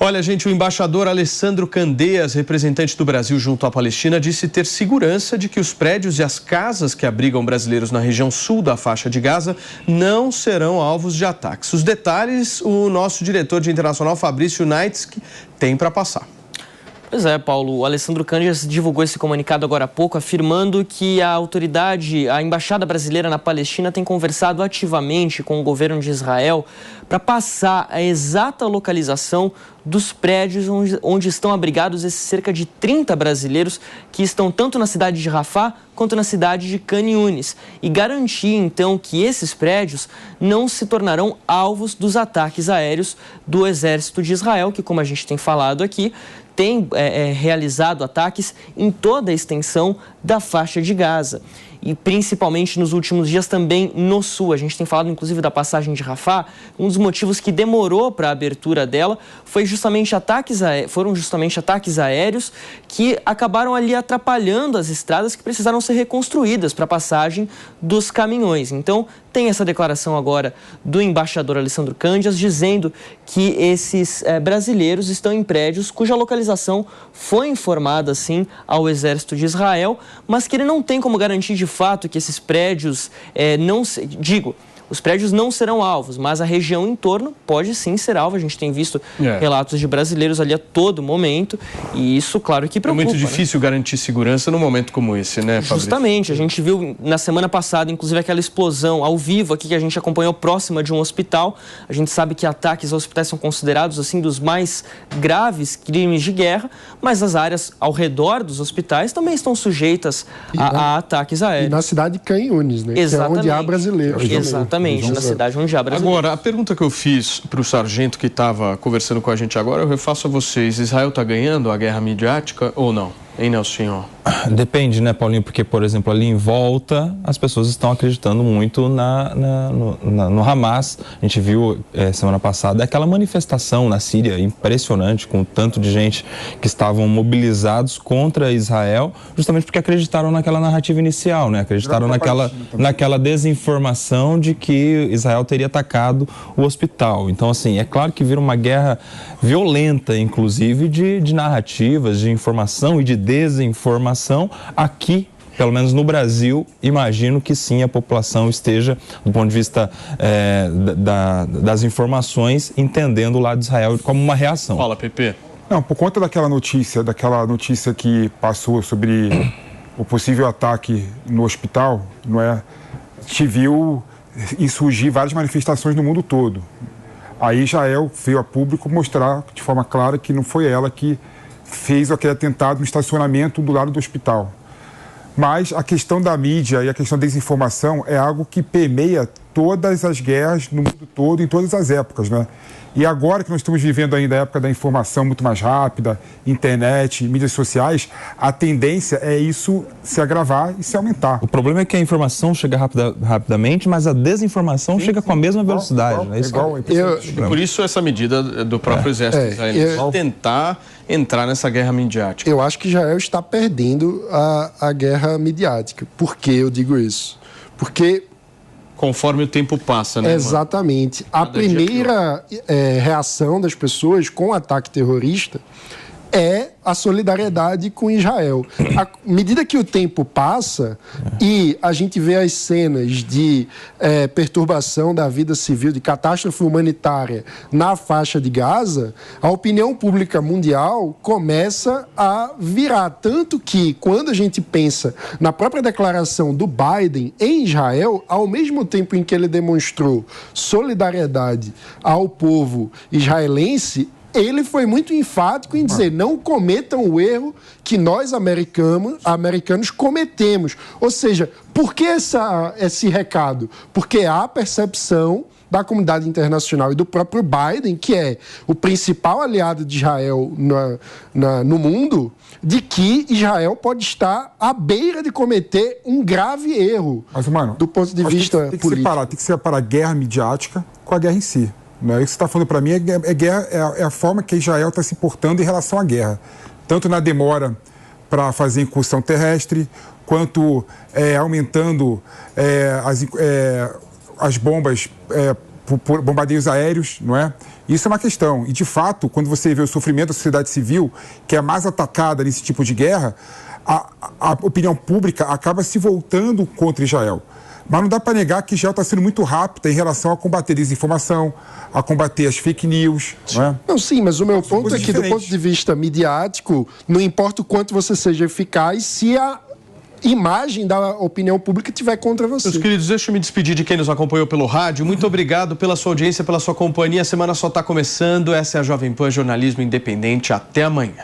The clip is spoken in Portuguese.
Olha, gente, o embaixador Alessandro Candeias, representante do Brasil junto à Palestina, disse ter segurança de que os prédios e as casas que abrigam brasileiros na região sul da faixa de Gaza não serão alvos de ataques. Os detalhes, o nosso diretor de internacional, Fabrício Naitsky, tem para passar. Pois é, Paulo, o Alessandro Candeias divulgou esse comunicado agora há pouco, afirmando que a Embaixada Brasileira na Palestina tem conversado ativamente com o governo de Israel para passar a exata localização dos prédios onde estão abrigados esses cerca de 30 brasileiros que estão tanto na cidade de Rafah quanto na cidade de Khan Yunis, e garantir, então, que esses prédios não se tornarão alvos dos ataques aéreos do Exército de Israel, que, como a gente tem falado aqui, tem realizado ataques em toda a extensão da faixa de Gaza. E principalmente nos últimos dias também no sul. A gente tem falado inclusive da passagem de Rafah. Um dos motivos que demorou para a abertura dela foram justamente ataques aéreos que acabaram ali atrapalhando as estradas que precisaram ser reconstruídas para a passagem dos caminhões. Então tem essa declaração agora do embaixador Alessandro Candeias dizendo que esses brasileiros estão em prédios cuja localização foi informada sim ao Exército de Israel, mas que ele não tem como garantir de fato que esses prédios os prédios não serão alvos, mas a região em torno pode sim ser alvo. A gente tem visto relatos de brasileiros ali a todo momento e isso, claro, que preocupa. É muito difícil garantir segurança num momento como esse, né, Fabrício? Justamente. A gente viu na semana passada, inclusive, aquela explosão ao vivo aqui que a gente acompanhou próxima de um hospital. A gente sabe que ataques aos hospitais são considerados, assim, dos mais graves crimes de guerra, mas as áreas ao redor dos hospitais também estão sujeitas a ataques aéreos. E na cidade de Khan Yunis, né? Exatamente. Que é onde há brasileiros. Exatamente. Na cidade onde há brasileiros. Agora, a pergunta que eu fiz para o sargento que estava conversando com a gente agora, eu refaço a vocês. Israel está ganhando a guerra midiática ou não? Hein, Nelson? Depende, né, Paulinho? Porque, por exemplo, ali em volta, as pessoas estão acreditando muito no Hamas. A gente viu semana passada aquela manifestação na Síria impressionante, com o tanto de gente que estavam mobilizados contra Israel, justamente porque acreditaram naquela narrativa inicial, né? Acreditaram naquela desinformação de que Israel teria atacado o hospital. Então, assim, é claro que vira uma guerra violenta, inclusive, de narrativas, de informação e de desinformação. Aqui, pelo menos no Brasil, imagino que sim, a população esteja, do ponto de vista das informações, entendendo o lado de Israel como uma reação. Fala, Pepe. Não, por conta daquela notícia que passou sobre o possível ataque no hospital, não é? Te viu e surgir várias manifestações no mundo todo. Aí Israel veio a público mostrar de forma clara que não foi ela que fez aquele atentado no estacionamento do lado do hospital. Mas a questão da mídia e a questão da desinformação é algo que permeia todas as guerras no mundo todo, em todas as épocas, né? E agora que nós estamos vivendo ainda a época da informação muito mais rápida, internet, mídias sociais, a tendência é isso se agravar e se aumentar. O problema é que a informação chega rapidamente, mas a desinformação chega com a mesma velocidade. Por isso essa medida do próprio exército israelense tentar entrar nessa guerra midiática. Eu acho que Israel está perdendo a guerra midiática. Por que eu digo isso? Porque conforme o tempo passa, né? Exatamente. A primeira reação das pessoas com o ataque terrorista é a solidariedade com Israel. À medida que o tempo passa e a gente vê as cenas de perturbação da vida civil, de catástrofe humanitária na faixa de Gaza, a opinião pública mundial começa a virar. Tanto que, quando a gente pensa na própria declaração do Biden em Israel, ao mesmo tempo em que ele demonstrou solidariedade ao povo israelense, ele foi muito enfático em dizer: não cometam o erro que nós americanos cometemos. Ou seja, por que esse recado? Porque há percepção da comunidade internacional e do próprio Biden, que é o principal aliado de Israel no mundo, de que Israel pode estar à beira de cometer um grave erro. Mas, mano, do ponto de vista político. Tem que separar a guerra midiática com a guerra em si. Né? Isso que você está falando para mim é a forma que Israel está se portando em relação à guerra. Tanto na demora para fazer incursão terrestre, quanto aumentando as bombas por bombardeios aéreos, não é? Isso é uma questão. E, de fato, quando você vê o sofrimento da sociedade civil, que é mais atacada nesse tipo de guerra, a opinião pública acaba se voltando contra Israel. Mas não dá para negar que Israel está sendo muito rápida em relação a combater a desinformação, a combater as fake news. Não é? Não, sim, mas o meu ponto é que, do ponto de vista midiático, não importa o quanto você seja eficaz, se a imagem da opinião pública estiver contra você. Meus queridos, deixa eu me despedir de quem nos acompanhou pelo rádio. Muito obrigado pela sua audiência, pela sua companhia. A semana só está começando. Essa é a Jovem Pan Jornalismo Independente. Até amanhã.